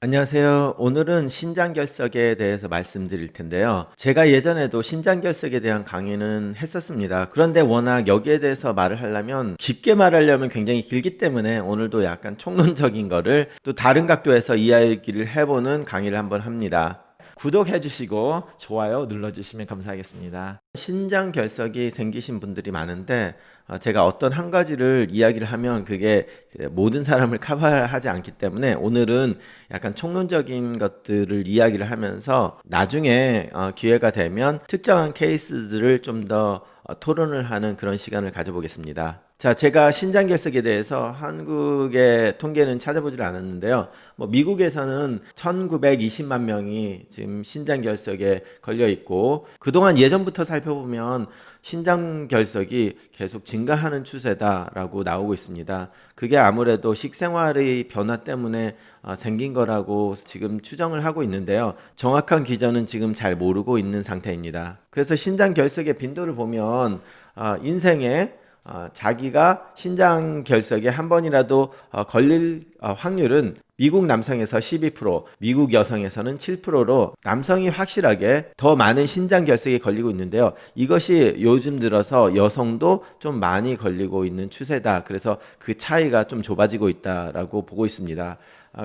안녕하세요. 오늘은 신장결석에 대해서 말씀드릴 텐데요. 제가 예전에도 신장결석에 대한 강의는 했었습니다. 그런데 워낙 여기에 대해서 말을 하려면 깊게 말하려면 굉장히 길기 때문에 오늘도 약간 총론적인 거를 또 다른 각도에서 이야기를 해보는 강의를 한번 합니다. 구독해 주시고 좋아요 눌러주시면 감사하겠습니다. 신장결석이 생기신 분들이 많은데 제가 어떤 한 가지를 이야기를 하면 그게 모든 사람을 커버하지 않기 때문에 오늘은 약간 총론적인 것들을 이야기를 하면서 나중에 기회가 되면 특정한 케이스들을 좀 더 토론을 하는 그런 시간을 가져보겠습니다. 자, 제가 신장결석에 대해서 한국의 통계는 찾아보질 않았는데요. 미국에서는 1920만 명이 지금 신장결석에 걸려 있고, 그동안 예전부터 살펴보면 신장결석이 계속 증가하는 추세다라고 나오고 있습니다. 그게 아무래도 식생활의 변화 때문에 생긴 거라고 지금 추정을 하고 있는데요. 정확한 기전은 지금 잘 모르고 있는 상태입니다. 그래서 신장결석의 빈도를 보면 인생에 자기가 신장결석에 한 번이라도 걸릴 확률은 미국 남성에서 12%, 미국 여성에서는 7%로 남성이 확실하게 더 많은 신장결석에 걸리고 있는데요. 이것이 요즘 들어서 여성도 좀 많이 걸리고 있는 추세다. 그래서 그 차이가 좀 좁아지고 있다라고 보고 있습니다.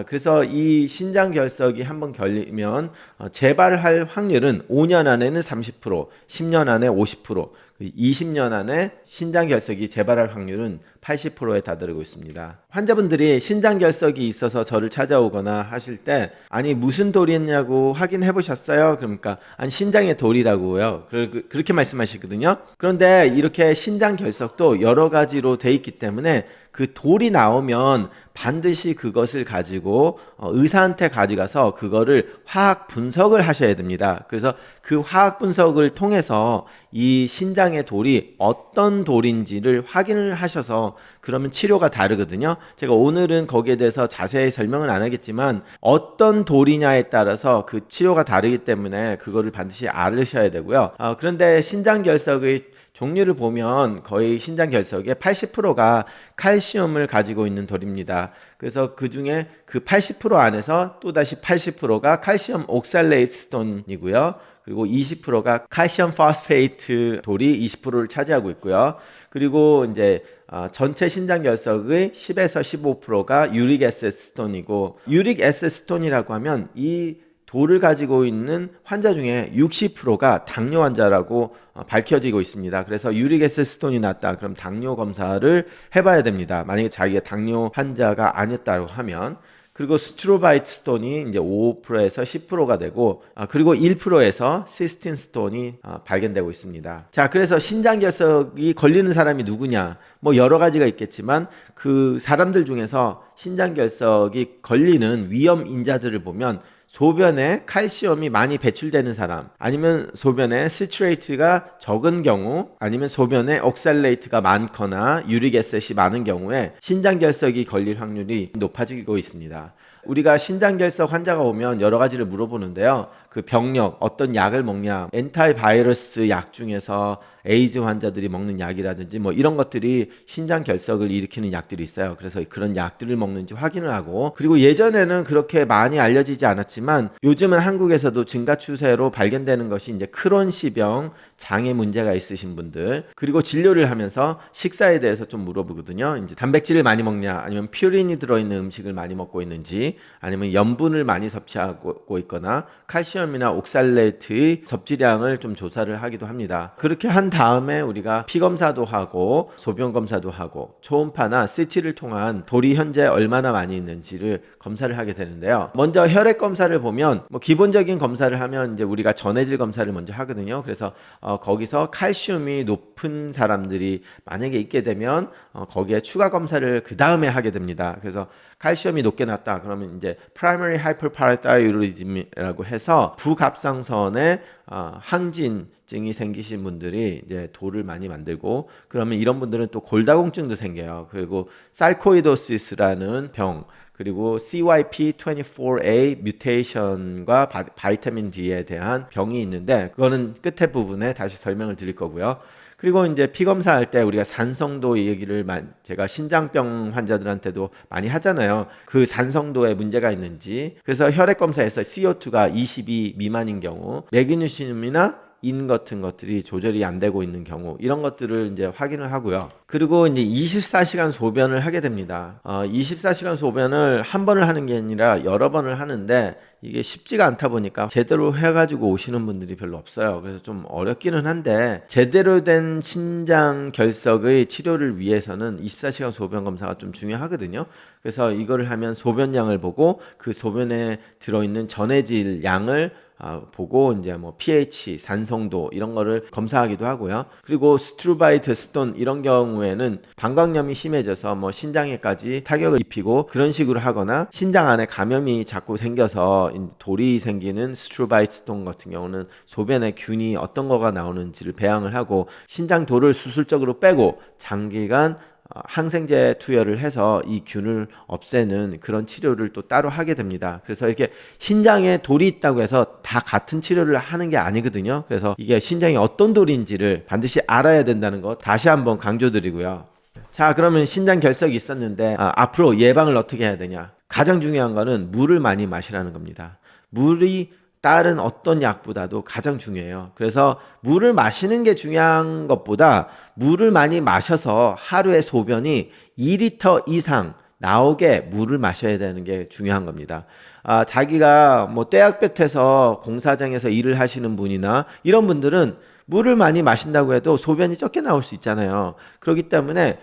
그래서 이 신장결석이 한번 걸리면 재발할 확률은 5년 안에는 30%, 10년 안에 50%, 20년 안에 신장결석이 재발할 확률은 80%에 다다르고 있습니다. 환자분들이 신장결석이 있어서 저를 찾아오거나 하실 때 아니 무슨 돌이었냐고 확인해 보셨어요? 그러니까 아니 신장의 돌이라고요. 그렇게 말씀하시거든요. 그런데 이렇게 신장결석도 여러 가지로 돼 있기 때문에 그 돌이 나오면 반드시 그것을 가지고 의사한테 가져가서 그거를 화학 분석을 하셔야 됩니다. 그래서 그 화학 분석을 통해서 이 신장의 돌이 어떤 돌인지를 확인을 하셔서 그러면 치료가 다르거든요. 제가 오늘은 거기에 대해서 자세히 설명은 안 하겠지만 어떤 돌이냐에 따라서 그 치료가 다르기 때문에 그거를 반드시 알으셔야 되고요. 그런데 신장결석의 종류를 보면 거의 신장결석의 80%가 칼슘을 가지고 있는 돌입니다. 그래서 그 중에 그 80% 안에서 또다시 80%가 칼슘 옥살레이트 스톤이고요. 그리고 20%가 칼슘 포스페이트 돌이 20%를 차지하고 있고요. 그리고 이제 전체 신장결석의 10에서 15%가 유릭 에세트 스톤이고, 유릭 에세트 스톤이라고 하면 이 돌을 가지고 있는 환자 중에 60%가 당뇨 환자라고 밝혀지고 있습니다. 그래서 유릭 에세트 스톤이 났다. 그럼 당뇨 검사를 해봐야 됩니다. 만약에 자기가 당뇨 환자가 아니었다고 하면. 그리고 스트로바이트 스톤이 이제 5%에서 10%가 되고, 그리고 1%에서 시스틴 스톤이 발견되고 있습니다. 자, 그래서 신장결석이 걸리는 사람이 누구냐? 여러 가지가 있겠지만 그 사람들 중에서 신장결석이 걸리는 위험 인자들을 보면 소변에 칼슘이 많이 배출되는 사람, 아니면 소변에 시트레이트가 적은 경우, 아니면 소변에 옥살레이트가 많거나 유릭 에셋이 많은 경우에 신장결석이 걸릴 확률이 높아지고 있습니다. 우리가 신장결석 환자가 오면 여러 가지를 물어보는데요. 그 병력, 어떤 약을 먹냐, 엔타이바이러스 약 중에서 에이즈 환자들이 먹는 약이라든지 이런 것들이 신장결석을 일으키는 약들이 있어요. 그래서 그런 약들을 먹는지 확인을 하고, 그리고 예전에는 그렇게 많이 알려지지 않았지만 요즘은 한국에서도 증가 추세로 발견되는 것이 이제 크론시병 장애 문제가 있으신 분들, 그리고 진료를 하면서 식사에 대해서 좀 물어보거든요. 이제 단백질을 많이 먹냐, 아니면 퓨린이 들어있는 음식을 많이 먹고 있는지, 아니면 염분을 많이 섭취하고 있거나 칼슘이나 옥살레이트의 섭취량을 좀 조사를 하기도 합니다. 그렇게 한 다음에 우리가 피 검사도 하고 소변 검사도 하고 초음파나 CT를 통한 돌이 현재 얼마나 많이 있는지를 검사를 하게 되는데요. 먼저 혈액 검사를 보면 기본적인 검사를 하면 이제 우리가 전해질 검사를 먼저 하거든요. 그래서 거기서 칼슘이 높은 사람들이 만약에 있게 되면 거기에 추가 검사를 그 다음에 하게 됩니다. 그래서 칼슘이 높게 났다 그러면 이제 primary hyperparathyroidism이라고 해서 부갑상선에 항진증이 생기신 분들이 이제 돌을 많이 만들고, 그러면 이런 분들은 또 골다공증도 생겨요. 그리고 sarcoidosis 병, 그리고 CYP24A 뮤테이션과 바이타민 D에 대한 병이 있는데 그거는 끝에 부분에 다시 설명을 드릴 거고요. 그리고 이제 피 검사할 때 우리가 산성도 얘기를 제가 신장병 환자들한테도 많이 하잖아요. 그 산성도에 문제가 있는지. 그래서 혈액 검사에서 CO2가 22 미만인 경우, 매그네슘이나 인 같은 것들이 조절이 안 되고 있는 경우, 이런 것들을 이제 확인을 하고요. 그리고 이제 24시간 소변을 하게 됩니다. 24시간 소변을 한 번을 하는 게 아니라 여러 번을 하는데 이게 쉽지가 않다 보니까 제대로 해가지고 오시는 분들이 별로 없어요. 그래서 좀 어렵기는 한데, 제대로 된 신장 결석의 치료를 위해서는 24시간 소변 검사가 좀 중요하거든요. 그래서 이거를 하면 소변량을 보고 그 소변에 들어있는 전해질 양을 보고 이제 뭐 pH, 산성도 이런 거를 검사하기도 하고요. 그리고 스트루바이트 스톤 이런 경우에는 방광염이 심해져서 뭐 신장에까지 타격을 입히고 그런 식으로 하거나, 신장 안에 감염이 자꾸 생겨서 돌이 생기는 스트루바이트 스톤 같은 경우는 소변에 균이 어떤 거가 나오는지를 배양을 하고 신장 돌을 수술적으로 빼고 장기간 항생제 투여를 해서 이 균을 없애는 그런 치료를 또 따로 하게 됩니다. 그래서 이렇게 신장에 돌이 있다고 해서 다 같은 치료를 하는 게 아니거든요. 그래서 이게 신장에 어떤 돌인지를 반드시 알아야 된다는 거 다시 한번 강조드리고요. 자, 그러면 신장 결석이 있었는데 앞으로 예방을 어떻게 해야 되냐? 가장 중요한 거는 물을 많이 마시라는 겁니다. 물이 다른 어떤 약보다도 가장 중요해요. 그래서 물을 마시는 게 중요한 것보다 물을 많이 마셔서 하루에 소변이 2리터 이상 나오게 물을 마셔야 되는 게 중요한 겁니다. 자기가 뭐 떼약볕에서 공사장에서 일을 하시는 분이나 이런 분들은 물을 많이 마신다고 해도 소변이 적게 나올 수 있잖아요. 그렇기 때문에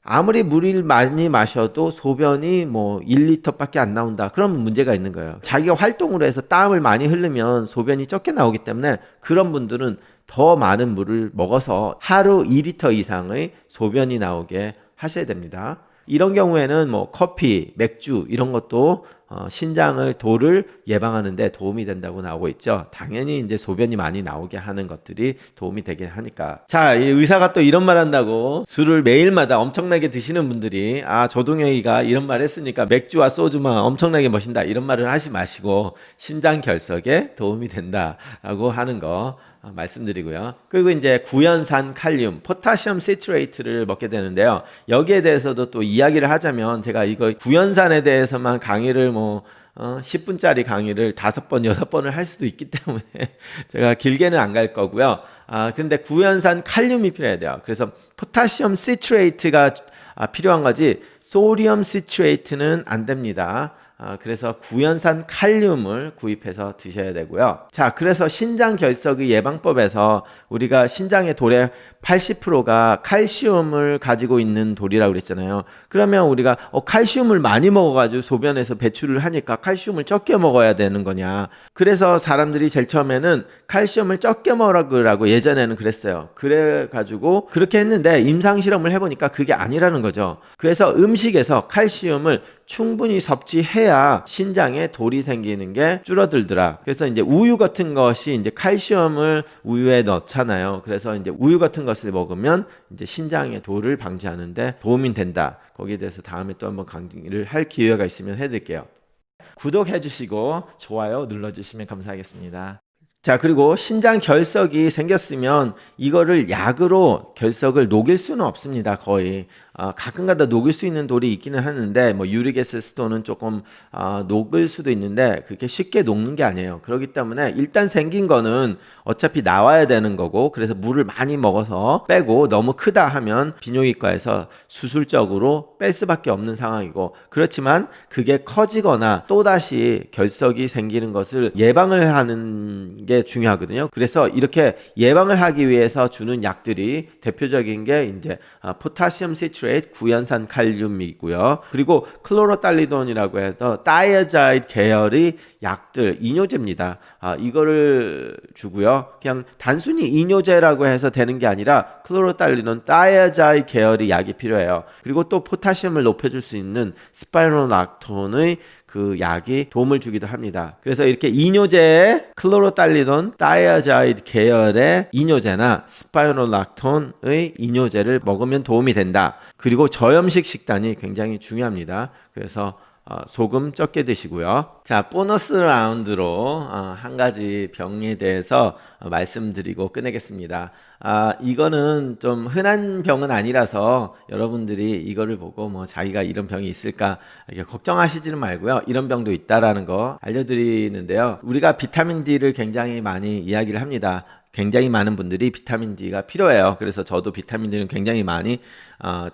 아무리 물을 많이 마셔도 소변이 뭐 1리터밖에 안 나온다. 그러면 문제가 있는 거예요. 자기가 활동을 해서 땀을 많이 흐르면 소변이 적게 나오기 때문에 그런 분들은 더 많은 물을 먹어서 하루 2리터 이상의 소변이 나오게 하셔야 됩니다. 이런 경우에는 뭐 커피, 맥주 이런 것도 신장을 돌을 예방하는 데 도움이 된다고 나오고 있죠. 당연히 이제 소변이 많이 나오게 하는 것들이 도움이 되게 하니까. 자, 이 의사가 또 이런 말 한다고 술을 매일마다 엄청나게 드시는 분들이 조동혁이가 이런 말 했으니까 맥주와 소주만 엄청나게 마신다 이런 말을 하지 마시고 신장 결석에 도움이 된다라고 하는 거 말씀드리고요. 그리고 이제 구연산 칼륨, 포타시움 시트레이트를 먹게 되는데요. 여기에 대해서도 또 이야기를 하자면 제가 이거 구연산에 대해서만 강의를 10분짜리 강의를 5번, 6번을 할 수도 있기 때문에 제가 길게는 안 갈 거고요. 근데 구연산 칼륨이 필요해야 돼요. 그래서 포타시움 시트레이트가 필요한 거지 소디움 시트레이트는 안 됩니다. 그래서 구연산 칼륨을 구입해서 드셔야 되고요. 자, 그래서 신장 결석의 예방법에서 우리가 신장의 돌의 80%가 칼슘을 가지고 있는 돌이라고 그랬잖아요. 그러면 우리가 칼슘을 많이 먹어가지고 소변에서 배출을 하니까 칼슘을 적게 먹어야 되는 거냐? 그래서 사람들이 제일 처음에는 칼슘을 적게 먹으라고 예전에는 그랬어요. 그래가지고 그렇게 했는데 임상 실험을 해보니까 그게 아니라는 거죠. 그래서 음식에서 칼슘을 충분히 섭취해야 신장에 돌이 생기는 게 줄어들더라. 그래서 이제 우유 같은 것이 이제 칼슘을 우유에 넣잖아요. 그래서 이제 우유 같은 것을 먹으면 이제 신장의 돌을 방지하는데 도움이 된다. 거기에 대해서 다음에 또 한번 강의를 할 기회가 있으면 해드릴게요. 구독해 주시고 좋아요 눌러주시면 감사하겠습니다. 자, 그리고 신장 결석이 생겼으면 이거를 약으로 결석을 녹일 수는 없습니다. 거의 가끔가다 녹일 수 있는 돌이 있기는 하는데 뭐 유릭에시스톤은 조금 녹을 수도 있는데 그렇게 쉽게 녹는 게 아니에요. 그렇기 때문에 일단 생긴 거는 어차피 나와야 되는 거고, 그래서 물을 많이 먹어서 빼고 너무 크다 하면 비뇨기과에서 수술적으로 뺄 수밖에 없는 상황이고, 그렇지만 그게 커지거나 또다시 결석이 생기는 것을 예방을 하는 게 중요하거든요. 그래서 이렇게 예방을 하기 위해서 주는 약들이 대표적인 게 이제 포타시움 시트레이트, 구연산 칼륨이고요. 그리고 클로로달리돈이라고 해서 다이아자이드 계열의 약들, 이뇨제입니다. 이거를 주고요. 그냥 단순히 이뇨제라고 해서 되는 게 아니라 클로로달리돈, 다이아자이드 계열의 약이 필요해요. 그리고 또 포타시움을 높여줄 수 있는 스파이로락톤의 그 약이 도움을 주기도 합니다. 그래서 이렇게 이뇨제에 클로로달리돈, 다이아자이드 계열의 이뇨제나 스파이로락톤의 이뇨제를 먹으면 도움이 된다. 그리고 저염식 식단이 굉장히 중요합니다. 그래서 소금 적게 드시고요. 자, 보너스 라운드로 한 가지 병에 대해서 말씀드리고 끝내겠습니다. 이거는 좀 흔한 병은 아니라서 여러분들이 이거를 보고 뭐 자기가 이런 병이 있을까 이렇게 걱정하시지는 말고요. 이런 병도 있다라는 거 알려드리는데요. 우리가 비타민 D를 굉장히 많이 이야기를 합니다. 굉장히 많은 분들이 비타민 D가 필요해요. 그래서 저도 비타민 D는 굉장히 많이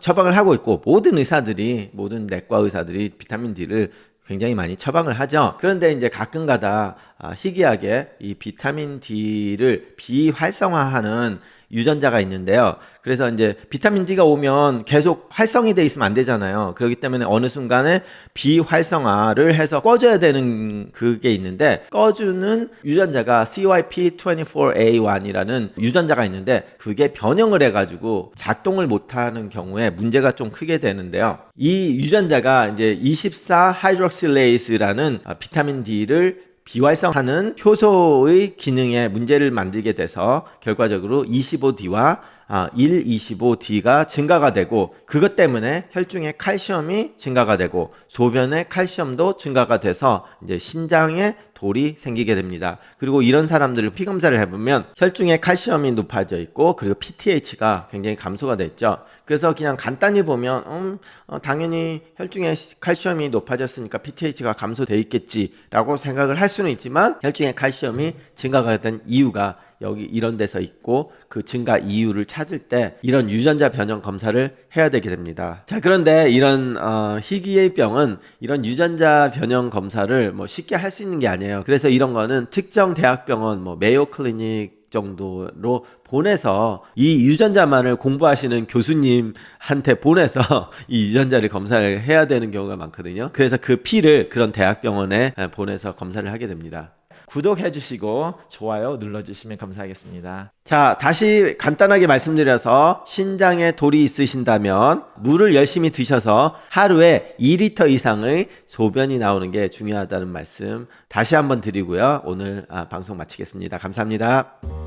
처방을 하고 있고, 모든 내과 의사들이 비타민 D를 굉장히 많이 처방을 하죠. 그런데 이제 가끔가다 희귀하게 이 비타민 D를 비활성화하는 유전자가 있는데요. 그래서 이제 비타민 D가 오면 계속 활성이 돼 있으면 안 되잖아요. 그렇기 때문에 어느 순간에 비활성화를 해서 꺼줘야 되는 그게 있는데, 꺼주는 유전자가 CYP24A1이라는 유전자가 있는데, 그게 변형을 해가지고 작동을 못하는 경우에 문제가 좀 크게 되는데요. 이 유전자가 이제 24하이드록실레이스라는 비타민 D를 비활성하는 효소의 기능에 문제를 만들게 돼서 결과적으로 25D와 125D가 증가가 되고, 그것 때문에 혈중의 칼슘이 증가가 되고 소변의 칼슘도 증가가 돼서 이제 신장에 돌이 생기게 됩니다. 그리고 이런 사람들을 피 검사를 해보면 혈중의 칼슘이 높아져 있고, 그리고 PTH가 굉장히 감소가 돼 있죠. 그래서 그냥 간단히 보면 당연히 혈중의 칼슘이 높아졌으니까 PTH가 감소돼 있겠지라고 생각을 할 수는 있지만, 혈중의 칼슘이 증가가 된 이유가 여기 이런 데서 있고, 그 증가 이유를 찾을 때 이런 유전자 변형 검사를 해야 되게 됩니다. 자, 그런데 이런 희귀의 병은 이런 유전자 변형 검사를 뭐 쉽게 할 수 있는 게 아니에요. 그래서 이런 거는 특정 대학병원, 뭐 메이오 클리닉 정도로 보내서 이 유전자만을 공부하시는 교수님한테 보내서 이 유전자를 검사를 해야 되는 경우가 많거든요. 그래서 그 피를 그런 대학병원에 보내서 검사를 하게 됩니다. 구독해 주시고 좋아요 눌러주시면 감사하겠습니다. 자, 다시 간단하게 말씀드려서, 신장에 돌이 있으신다면 물을 열심히 드셔서 하루에 2리터 이상의 소변이 나오는 게 중요하다는 말씀 다시 한번 드리고요. 오늘 방송 마치겠습니다. 감사합니다.